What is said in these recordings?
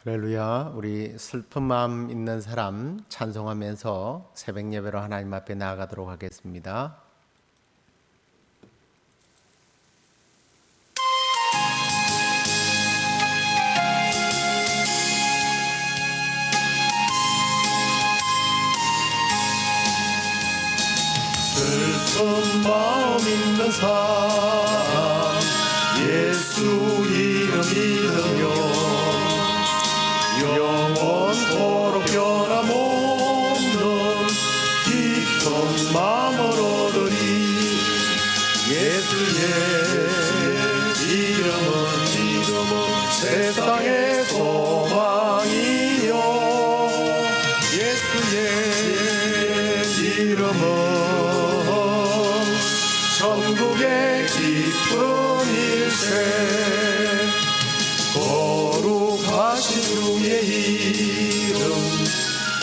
할렐루야. 우리 슬픈 마음 있는 사람 찬송하면서 새벽 예배로 하나님 앞에 나아가도록 하겠습니다. 슬픈 마음 있는 사람 예수 이름 믿으며 영원토록 변함없는 깊은 마음으로 들이 예수의 이름은 세상의 소망이요 예수의 이름은 천국의 기쁨 일세 거룩하신 주의 이름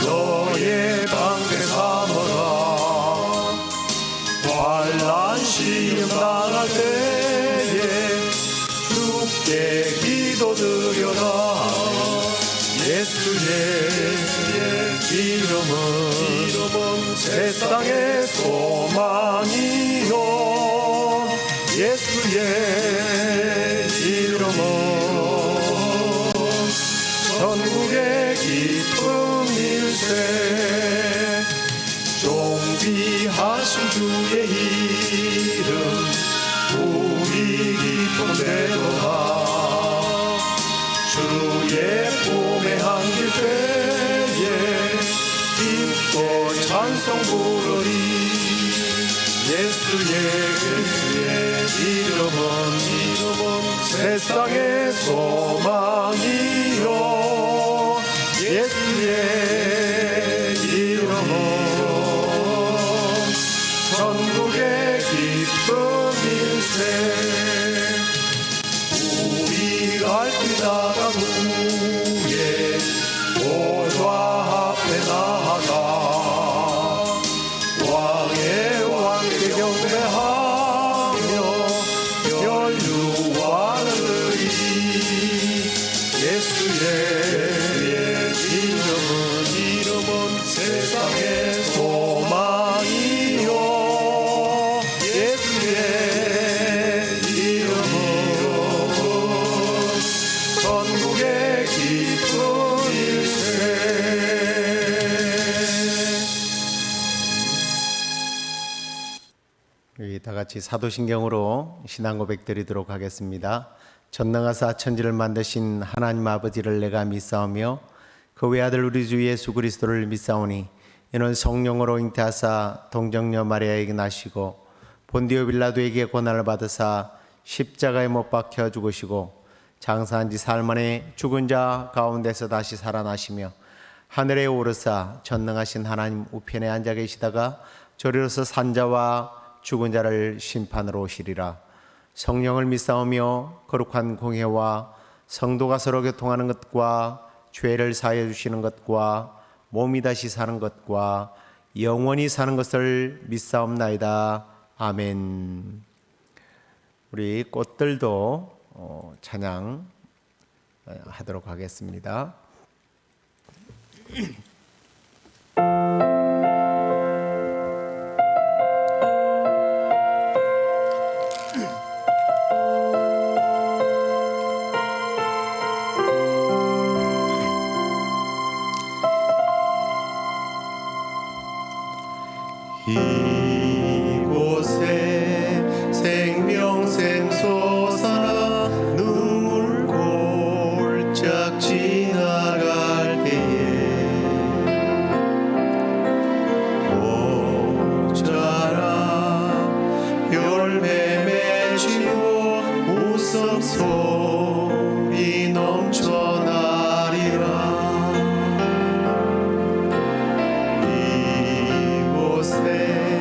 너의 방패 삼으라 환난 시험 당할 때에 주께 기도드려라 예수의 이름은 세상의 소망이요 예수의 이름은 천국의 기쁨 일세 존귀하신 주의 이름 우리 기쁨 되도다 주의 품에 안길 때에 기뻐 찬송 부르리 예수의 이름은 세상의 소망이요 예수의 이름은 천국의 기쁨 일세 우리 갈 길 나간 후에 보좌 앞에 나아가 왕의 왕께 경배하며 혈류하는 의리 예수의 이름은 세상의 소망이요 예수의 이름은 천국의 기쁨 일세 다 같이 사도신경으로 신앙 고백 드리도록 하겠습니다. 전능하사 천지를 만드신 하나님 아버지를 내가 믿사오며 그 외아들 우리 주 예수 그리스도를 믿사오니 이는 성령으로 잉태하사 동정녀 마리아에게 나시고 본디오 빌라도에게 고난을 받으사 십자가에 못 박혀 죽으시고 장사한 지 사흘 만에 죽은 자 가운데서 다시 살아나시며 하늘에 오르사 전능하신 하나님 우편에 앉아 계시다가 저리로서 산자와 죽은 자를 심판으로 오시리라. 성령을 믿사오며 거룩한 공회와 성도가 서로 교통하는 것과 죄를 사하여 주시는 것과 몸이 다시 사는 것과 영원히 사는 것을 믿사옵나이다. 아멘. 우리 꽃들도 찬양 하도록 하겠습니다. 이곳에 생명샘 솟아나 눈물 골짝 지나갈 때에 모자라 열매 맺히고 웃음소리 넘쳐나리라 이곳에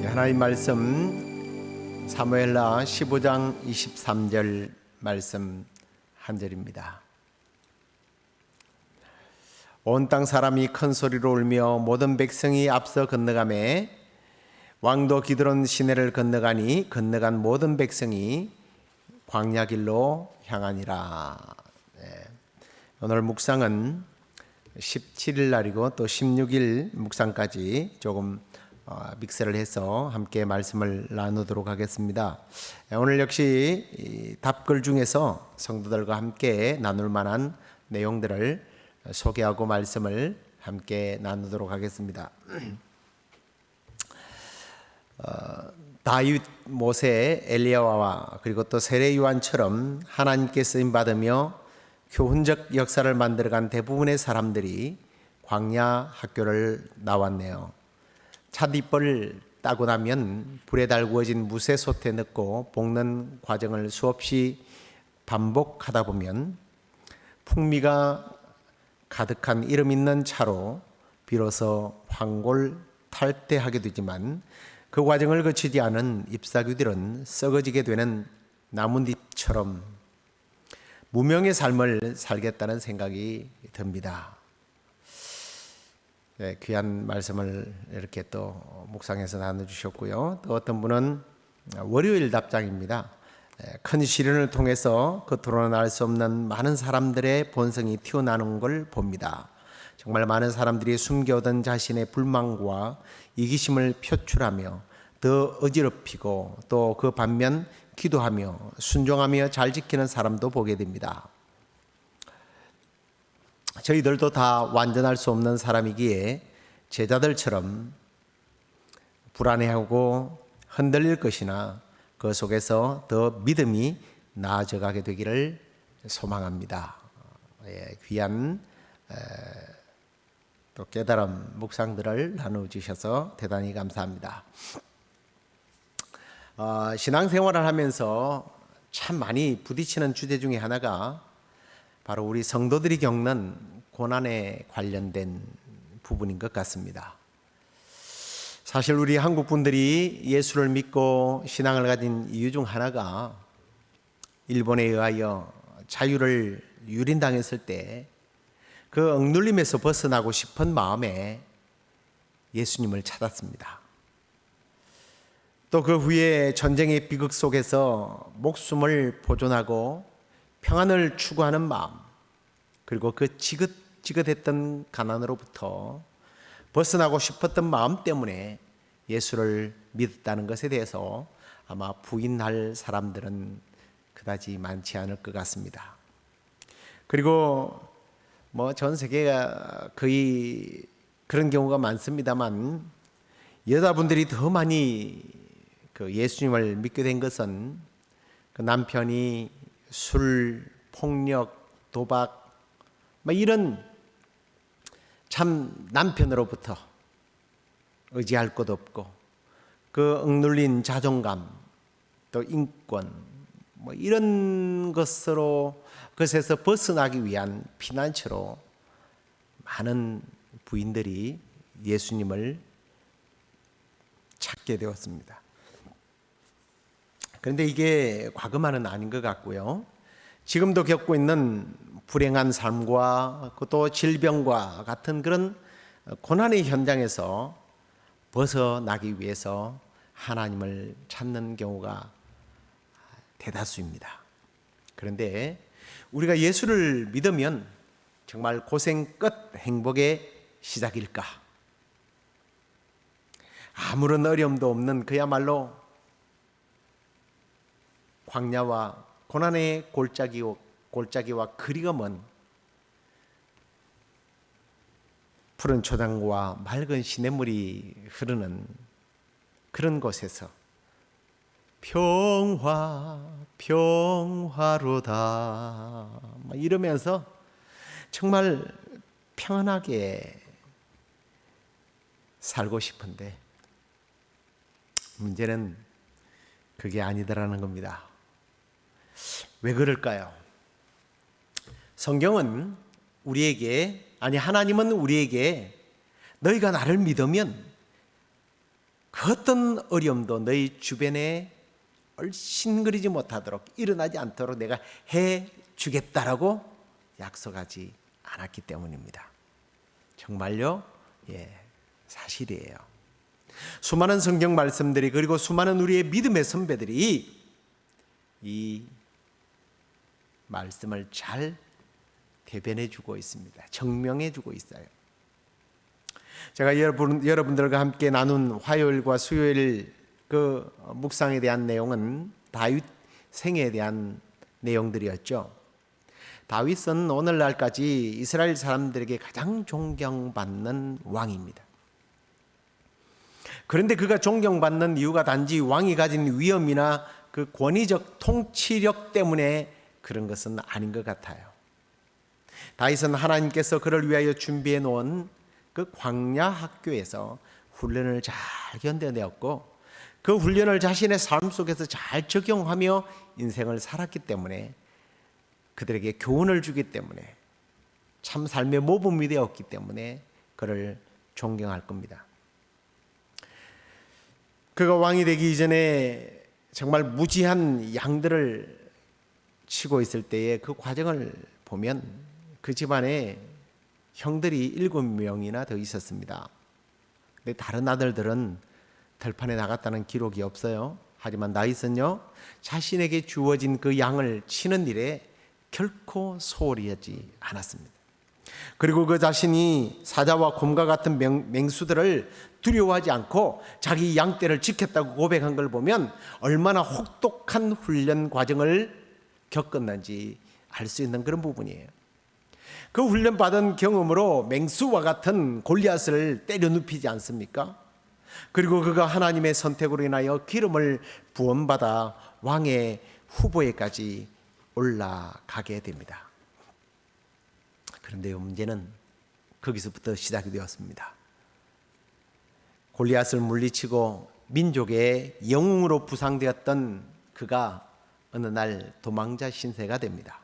하나님 말씀 사무엘하 15장 23절 말씀 한 절입니다. 온 땅 사람이 큰 소리로 울며 모든 백성이 앞서 건너가매 왕도 기드론 시내를 건너가니 건너간 모든 백성이 광야 길로 향하니라. 오늘 묵상은 17일 날이고 또 16일 묵상까지 조금 믹스를 해서 함께 말씀을 나누도록 하겠습니다. 오늘 역시 답글 중에서 성도들과 함께 나눌 만한 내용들을 소개하고 말씀을 함께 나누도록 하겠습니다. 다윗, 모세, 엘리야와 그리고 또 세례 요한처럼 하나님께 쓰임 받으며 교훈적 역사를 만들어간 대부분의 사람들이 광야 학교를 나왔네요. 찻잎을 따고 나면 불에 달구어진 무쇠 솥에 넣고 볶는 과정을 수없이 반복하다 보면 풍미가 가득한 이름 있는 차로 비로소 황골탈퇴하게 되지만 그 과정을 거치지 않은 잎사귀들은 썩어지게 되는 나뭇잎처럼 무명의 삶을 살겠다는 생각이 듭니다. 귀한 말씀을 이렇게 또 묵상해서 나눠주셨고요. 또 어떤 분은 월요일 답장입니다. 큰 시련을 통해서 겉으로는 알 수 없는 많은 사람들의 본성이 튀어나오는 걸 봅니다. 정말 많은 사람들이 숨겨오던 자신의 불만과 이기심을 표출하며 더 어지럽히고 또 그 반면 기도하며 순종하며 잘 지키는 사람도 보게 됩니다. 저희들도 다 완전할 수 없는 사람이기에 제자들처럼 불안해하고 흔들릴 것이나 그 속에서 더 믿음이 나아져가게 되기를 소망합니다. 귀한 또 깨달음 묵상들을 나눠주셔서 대단히 감사합니다. 신앙생활을 하면서 참 많이 부딪히는 주제 중에 하나가 바로 우리 성도들이 겪는 고난에 관련된 부분인 것 같습니다. 사실 우리 한국 분들이 예수를 믿고 신앙을 가진 이유 중 하나가 일본에 의하여 자유를 유린당했을 때 그 억눌림에서 벗어나고 싶은 마음에 예수님을 찾았습니다. 또 그 후에 전쟁의 비극 속에서 목숨을 보존하고 평안을 추구하는 마음, 그리고 그 지긋지긋했던 가난으로부터 벗어나고 싶었던 마음 때문에 예수를 믿었다는 것에 대해서 아마 부인할 사람들은 그다지 많지 않을 것 같습니다. 그리고 전 세계가 거의 그런 경우가 많습니다만 여자분들이 더 많이 그 예수님을 믿게 된 것은 그 남편이 술, 폭력, 도박 이런 참 남편으로부터 의지할 것 없고 그 억눌린 자존감 또 인권 이런 것에서 벗어나기 위한 피난처로 많은 부인들이 예수님을 찾게 되었습니다. 그런데 이게 과거만은 아닌 것 같고요. 지금도 겪고 있는 불행한 삶과 또 질병과 같은 그런 고난의 현장에서 벗어나기 위해서 하나님을 찾는 경우가 대다수입니다. 그런데 우리가 예수를 믿으면 정말 고생 끝 행복의 시작일까? 아무런 어려움도 없는 그야말로 광야와 고난의 골짜기와 그리가 먼 푸른 초장과 맑은 시냇물이 흐르는 그런 곳에서 평화로다 이러면서 정말 평안하게 살고 싶은데 문제는 그게 아니더라는 겁니다. 왜 그럴까요? 성경은 하나님은 우리에게 너희가 나를 믿으면 그 어떤 어려움도 너희 주변에 얼씬거리지 못하도록 일어나지 않도록 내가 해 주겠다라고 약속하지 않았기 때문입니다. 정말요? 예, 사실이에요. 수많은 성경 말씀들이 그리고 수많은 우리의 믿음의 선배들이 이 말씀을 잘 대변해 주고 있습니다. 증명해 주고 있어요. 제가 여러분들과 함께 나눈 화요일과 수요일 그 묵상에 대한 내용은 다윗 생애에 대한 내용들이었죠. 다윗은 오늘날까지 이스라엘 사람들에게 가장 존경받는 왕입니다. 그런데 그가 존경받는 이유가 단지 왕이 가진 위엄이나 그 권위적 통치력 때문에 그런 것은 아닌 것 같아요. 다윗은 하나님께서 그를 위하여 준비해 놓은 그 광야 학교에서 훈련을 잘 견뎌내었고 그 훈련을 자신의 삶 속에서 잘 적용하며 인생을 살았기 때문에 그들에게 교훈을 주기 때문에 참 삶의 모범이 되었기 때문에 그를 존경할 겁니다. 그가 왕이 되기 이전에 정말 무지한 양들을 치고 있을 때의 그 과정을 보면 그 집안에 형들이 7명이나 더 있었습니다. 근데 다른 아들들은 들판에 나갔다는 기록이 없어요. 하지만 다윗은요, 자신에게 주어진 그 양을 치는 일에 결코 소홀히 하지 않았습니다. 그리고 그 자신이 사자와 곰과 같은 맹수들을 두려워하지 않고 자기 양떼를 지켰다고 고백한 걸 보면 얼마나 혹독한 훈련 과정을 겪었는지 알 수 있는 그런 부분이에요. 그 훈련받은 경험으로 맹수와 같은 골리앗을 때려 눕히지 않습니까? 그리고 그가 하나님의 선택으로 인하여 기름을 부음받아 왕의 후보에까지 올라가게 됩니다. 그런데 문제는 거기서부터 시작이 되었습니다. 골리앗을 물리치고 민족의 영웅으로 부상되었던 그가 어느 날 도망자 신세가 됩니다.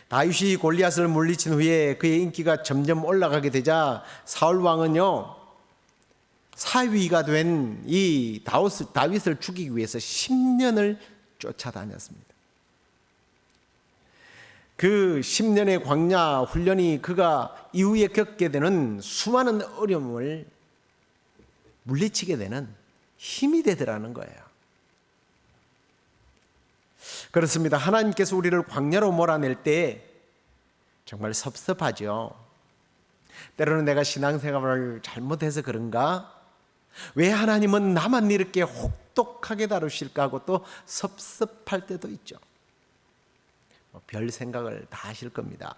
다윗이 골리앗을 물리친 후에 그의 인기가 점점 올라가게 되자 사울 왕은요, 사위가 된 이 다윗을 죽이기 위해서 10년을 쫓아다녔습니다. 그 10년의 광야 훈련이 그가 이후에 겪게 되는 수많은 어려움을 물리치게 되는 힘이 되더라는 거예요. 그렇습니다. 하나님께서 우리를 광야로 몰아낼 때 정말 섭섭하죠. 때로는 내가 신앙생활을 잘못해서 그런가? 왜 하나님은 나만 이렇게 혹독하게 다루실까 하고 또 섭섭할 때도 있죠. 별 생각을 다 하실 겁니다.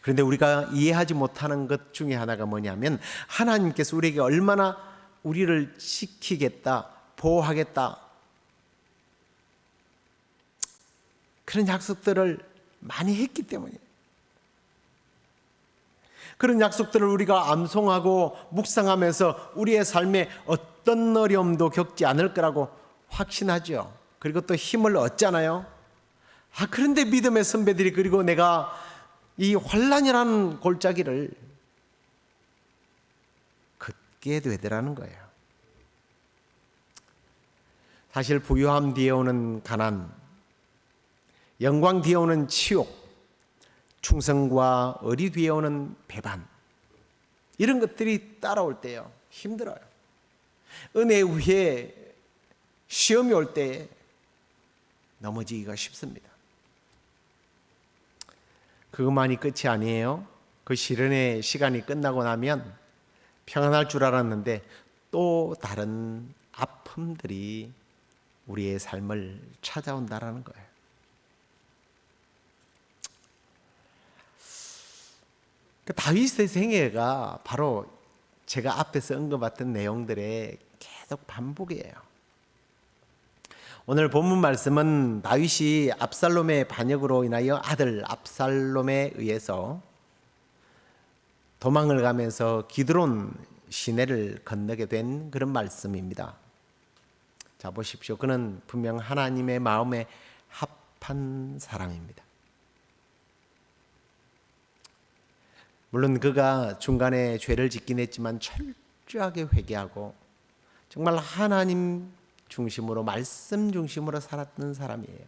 그런데 우리가 이해하지 못하는 것 중에 하나가 뭐냐면 하나님께서 우리에게 얼마나 우리를 지키겠다, 보호하겠다 그런 약속들을 많이 했기 때문이에요. 그런 약속들을 우리가 암송하고 묵상하면서 우리의 삶에 어떤 어려움도 겪지 않을 거라고 확신하죠. 그리고 또 힘을 얻잖아요. 그런데 믿음의 선배들이 그리고 내가 이 환난이라는 골짜기를 걷게 되더라는 거예요. 사실 부유함 뒤에 오는 가난, 영광 뒤에 오는 치욕, 충성과 의리 뒤에 오는 배반, 이런 것들이 따라올 때요 힘들어요. 은혜 위에 시험이 올 때 넘어지기가 쉽습니다. 그것만이 끝이 아니에요. 그 시련의 시간이 끝나고 나면 평안할 줄 알았는데 또 다른 아픔들이 우리의 삶을 찾아온다라는 거예요. 그 다윗의 생애가 바로 제가 앞에서 언급했던 내용들의 계속 반복이에요. 오늘 본문 말씀은 다윗이 압살롬의 반역으로 인하여 아들 압살롬에 의해서 도망을 가면서 기드론 시내를 건너게 된 그런 말씀입니다. 자, 보십시오. 그는 분명 하나님의 마음에 합한 사람입니다. 물론 그가 중간에 죄를 짓긴 했지만 철저하게 회개하고 정말 하나님 중심으로, 말씀 중심으로 살았던 사람이에요.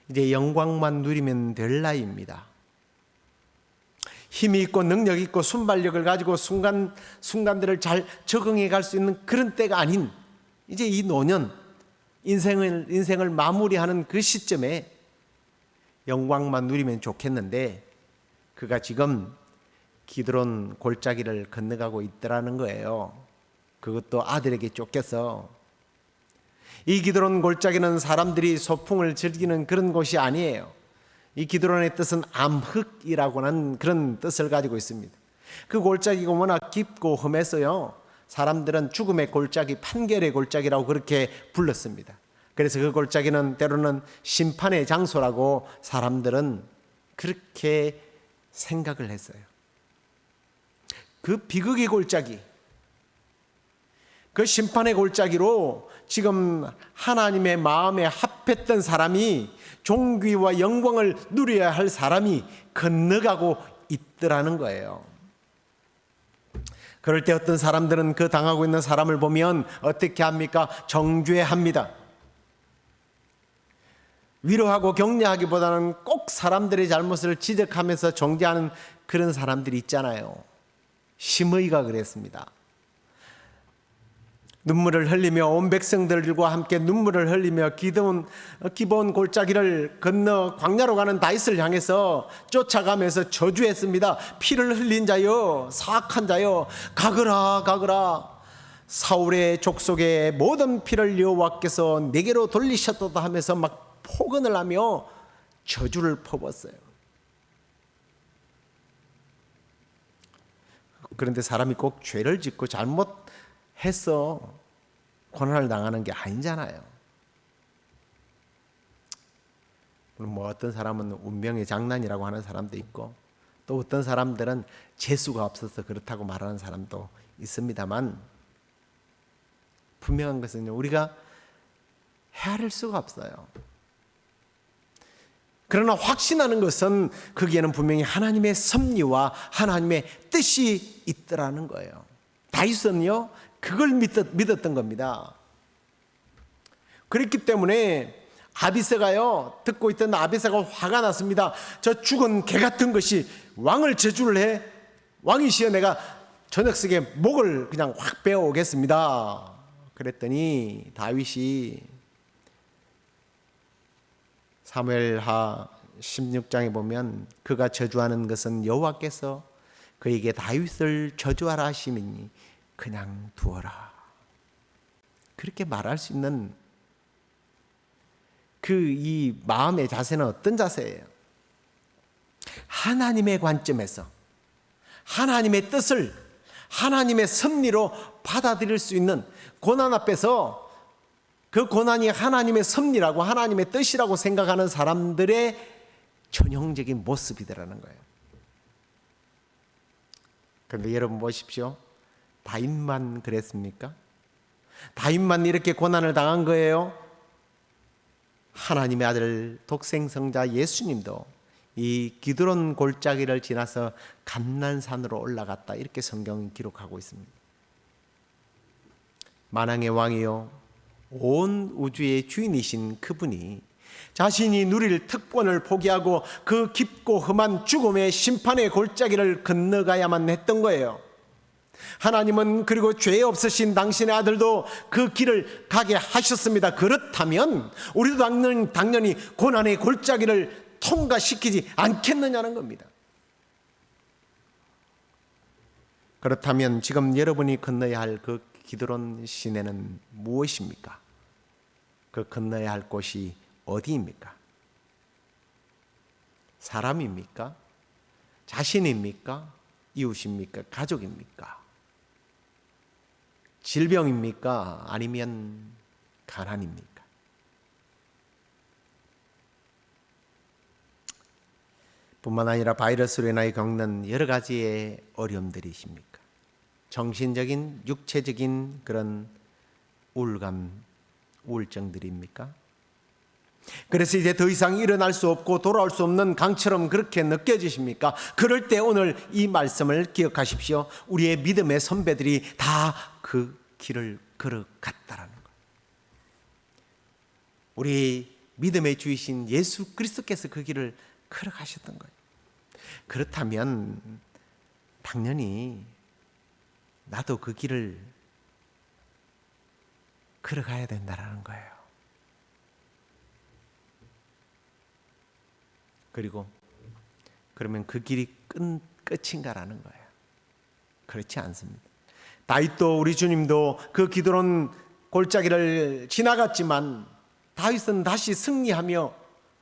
이제 영광만 누리면 될 나이입니다. 힘이 있고 능력 있고 순발력을 가지고 순간들을 잘 적응해 갈 수 있는 그런 때가 아닌, 이제 이 노년 인생을 마무리하는 그 시점에 영광만 누리면 좋겠는데, 그가 지금 기드론 골짜기를 건너가고 있더라는 거예요. 그것도 아들에게 쫓겨서. 이 기드론 골짜기는 사람들이 소풍을 즐기는 그런 곳이 아니에요. 이 기드론의 뜻은 암흑이라고 하는 그런 뜻을 가지고 있습니다. 그 골짜기가 워낙 깊고 험해서요, 사람들은 죽음의 골짜기, 판결의 골짜기라고 그렇게 불렀습니다. 그래서 그 골짜기는 때로는 심판의 장소라고 사람들은 그렇게 생각을 했어요. 그 비극의 골짜기, 그 심판의 골짜기로 지금 하나님의 마음에 합했던 사람이, 존귀와 영광을 누려야 할 사람이 건너가고 있더라는 거예요. 그럴 때 어떤 사람들은 그 당하고 있는 사람을 보면 어떻게 합니까? 정죄합니다. 위로하고 격려하기보다는 꼭 사람들의 잘못을 지적하면서 정죄하는 그런 사람들이 있잖아요. 심의가 그랬습니다. 눈물을 흘리며 온 백성들과 함께 눈물을 흘리며 기브온 골짜기를 건너 광야로 가는 다윗을 향해서 쫓아가면서 저주했습니다. 피를 흘린 자여, 사악한 자여, 가거라 가거라. 사울의 족속의 모든 피를 여호와께서 내게로 돌리셨도다 하면서 막 포근을 하며 저주를 퍼붓어요. 그런데 사람이 꼭 죄를 짓고 잘못해서 고난을 당하는 게 아니잖아요. 뭐 어떤 사람은 운명의 장난이라고 하는 사람도 있고, 또 어떤 사람들은 재수가 없어서 그렇다고 말하는 사람도 있습니다만, 분명한 것은 우리가 헤아릴 수가 없어요. 그러나 확신하는 것은 거기에는 분명히 하나님의 섭리와 하나님의 뜻이 있더라는 거예요. 다윗은요, 그걸 믿었던 겁니다. 그렇기 때문에 아비새가요, 듣고 있던 아비새가 화가 났습니다. 저 죽은 개 같은 것이 왕을 저주를 해? 왕이시여, 내가 저녁석에 목을 그냥 확 베어 오겠습니다. 그랬더니 다윗이 사무엘하 16장에 보면 그가 저주하는 것은 여호와께서 그에게 다윗을 저주하라 하시니 그냥 두어라. 그렇게 말할 수 있는 그 이 마음의 자세는 어떤 자세예요? 하나님의 관점에서 하나님의 뜻을 하나님의 섭리로 받아들일 수 있는, 고난 앞에서 그 고난이 하나님의 섭리라고 하나님의 뜻이라고 생각하는 사람들의 전형적인 모습이더라는 거예요. 그런데 여러분 보십시오. 다윗만 그랬습니까? 다윗만 이렇게 고난을 당한 거예요? 하나님의 아들 독생성자 예수님도 이 기드론 골짜기를 지나서 감난산으로 올라갔다, 이렇게 성경이 기록하고 있습니다. 만왕의 왕이요 온 우주의 주인이신 그분이 자신이 누릴 특권을 포기하고 그 깊고 험한 죽음의 심판의 골짜기를 건너가야만 했던 거예요. 하나님은 그리고 죄 없으신 당신의 아들도 그 길을 가게 하셨습니다. 그렇다면 우리도 당연히 고난의 골짜기를 통과시키지 않겠느냐는 겁니다. 그렇다면 지금 여러분이 건너야 할 그 기드론 시내는 무엇입니까? 그 건너야 할 곳이 어디입니까? 사람입니까? 자신입니까? 이웃입니까? 가족입니까? 질병입니까? 아니면 가난입니까? 뿐만 아니라 바이러스로 인하여 겪는 여러 가지의 어려움들이십니까? 정신적인, 육체적인 그런 우울감, 우울증들입니까? 그래서 이제 더 이상 일어날 수 없고 돌아올 수 없는 강처럼 그렇게 느껴지십니까? 그럴 때 오늘 이 말씀을 기억하십시오. 우리의 믿음의 선배들이 다 그 길을 걸어갔다라는 거예요. 우리 믿음의 주이신 예수 그리스도께서 그 길을 걸어가셨던 거예요. 그렇다면 당연히 나도 그 길을 걸어가야 된다라는 거예요. 그리고 그러면 그 길이 끝인가라는 거예요. 그렇지 않습니다. 다윗도 우리 주님도 그 기드론 골짜기를 지나갔지만 다윗은 다시 승리하며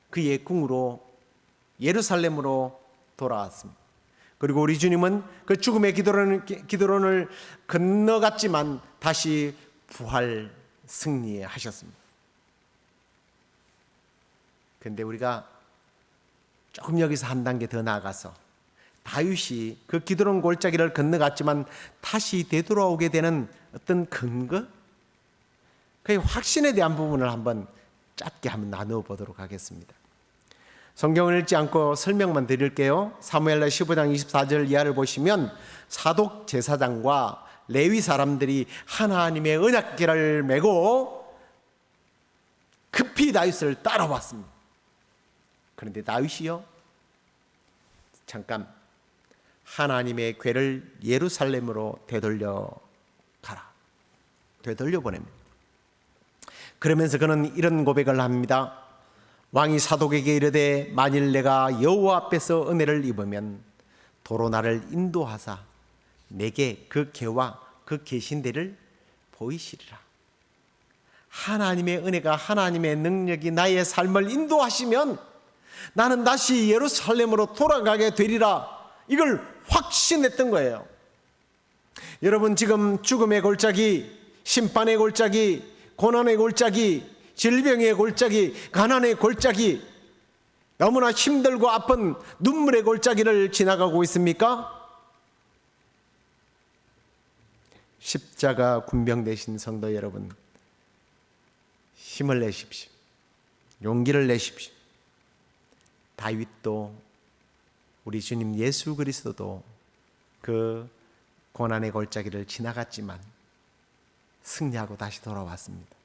그의 궁으로 예루살렘으로 돌아왔습니다. 그리고 우리 주님은 그 죽음의 기드론을 건너갔지만 다시 부활 승리하셨습니다. 그런데 우리가 조금 여기서 한 단계 더 나아가서 다윗이 그 기드론 골짜기를 건너갔지만 다시 되돌아오게 되는 어떤 근거, 그의 확신에 대한 부분을 한번 짧게 한번 나누어 보도록 하겠습니다. 성경을 읽지 않고 설명만 드릴게요. 사무엘하 15장 24절 이하를 보시면 사독 제사장과 레위 사람들이 하나님의 언약궤를 메고 급히 다윗을 따라왔습니다. 그런데 다윗이요, 잠깐 하나님의 궤를 예루살렘으로 되돌려 보냅니다. 그러면서 그는 이런 고백을 합니다. 왕이 사독에게 이르되 만일 내가 여호와 앞에서 은혜를 입으면 도로 나를 인도하사 내게 그 궤와 그 계신대를 보이시리라. 하나님의 은혜가, 하나님의 능력이 나의 삶을 인도하시면 나는 다시 예루살렘으로 돌아가게 되리라. 이걸 확신했던 거예요. 여러분, 지금 죽음의 골짜기, 심판의 골짜기, 고난의 골짜기, 질병의 골짜기, 가난의 골짜기, 너무나 힘들고 아픈 눈물의 골짜기를 지나가고 있습니까? 십자가 군병 되신 성도 여러분, 힘을 내십시오. 용기를 내십시오. 다윗도 우리 주님 예수 그리스도도 그 고난의 골짜기를 지나갔지만 승리하고 다시 돌아왔습니다.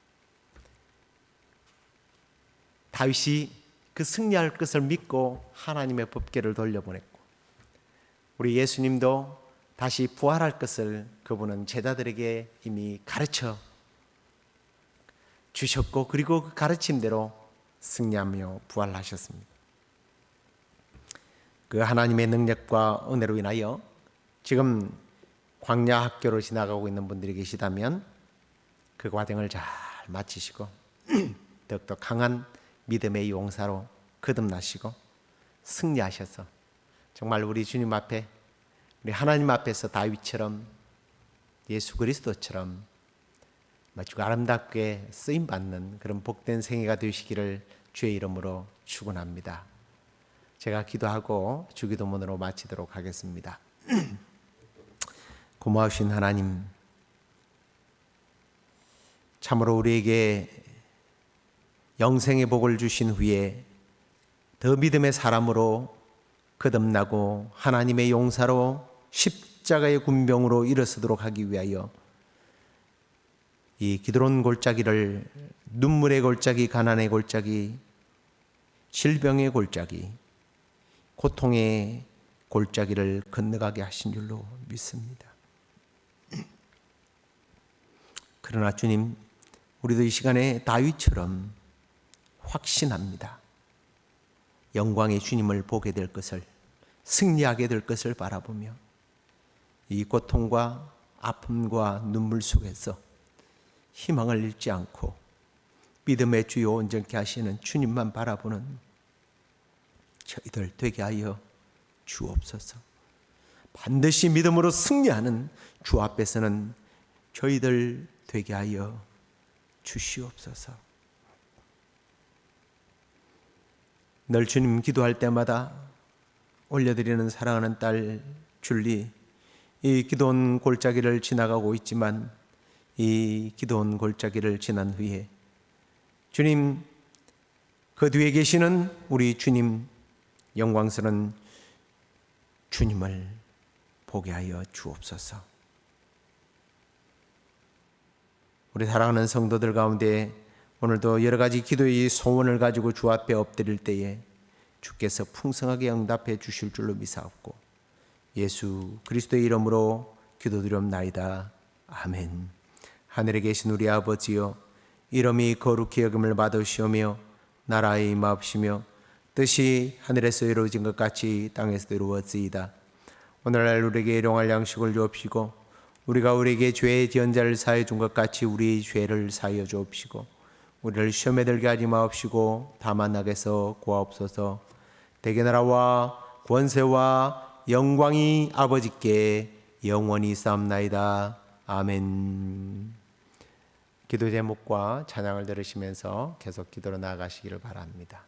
다윗이 그 승리할 것을 믿고 하나님의 법궤를 돌려보냈고, 우리 예수님도 다시 부활할 것을 그분은 제자들에게 이미 가르쳐 주셨고, 그리고 그 가르침대로 승리하며 부활하셨습니다. 그 하나님의 능력과 은혜로 인하여 지금 광야 학교로 지나가고 있는 분들이 계시다면 그 과정을 잘 마치시고 더욱더 강한 믿음의 용사로 거듭나시고 승리하셔서 정말 우리 주님 앞에, 우리 하나님 앞에서 다윗처럼, 예수 그리스도처럼 아주 아름답게 쓰임받는 그런 복된 생애가 되시기를 주의 이름으로 축원합니다. 제가 기도하고 주기도문으로 마치도록 하겠습니다. 고마우신 하나님, 참으로 우리에게 영생의 복을 주신 후에 더 믿음의 사람으로 거듭나고 하나님의 용사로 십자가의 군병으로 일어서도록 하기 위하여 이 기드론 골짜기를, 눈물의 골짜기, 가난의 골짜기, 질병의 골짜기, 고통의 골짜기를 건너가게 하신 줄로 믿습니다. 그러나 주님, 우리도 이 시간에 다윗처럼 확신합니다. 영광의 주님을 보게 될 것을, 승리하게 될 것을 바라보며 이 고통과 아픔과 눈물 속에서 희망을 잃지 않고 믿음의 주요 온전케 하시는 주님만 바라보는 저희들 되게 하여 주옵소서. 반드시 믿음으로 승리하는 주 앞에서는 저희들 되게 하여 주시옵소서. 늘 주님 기도할 때마다 올려드리는 사랑하는 딸 줄리, 이 기도원 골짜기를 지나가고 있지만 이 기도원 골짜기를 지난 후에 주님, 그 뒤에 계시는 우리 주님, 영광스러운 주님을 보게 하여 주옵소서. 우리 사랑하는 성도들 가운데 오늘도 여러 가지 기도의 소원을 가지고 주 앞에 엎드릴 때에 주께서 풍성하게 응답해 주실 줄로 믿사옵고 예수 그리스도의 이름으로 기도드리옵나이다. 아멘. 하늘에 계신 우리 아버지여, 이름이 거룩히 여김을 받으시오며 나라의 임하옵시며 뜻이 하늘에서 이루어진 것 같이 땅에서도 이루어지이다. 오늘날 우리에게 일용할 양식을 주옵시고 우리가 우리에게 죄의 지은 자를 사하여 준 것 같이 우리의 죄를 사하여 주옵시고 우리를 시험에 들게 하지 마옵시고 다만 악에서 구하옵소서. 대개 나라와 권세와 영광이 아버지께 영원히 있사옵나이다. 아멘. 기도 제목과 찬양을 들으시면서 계속 기도로 나아가시기를 바랍니다.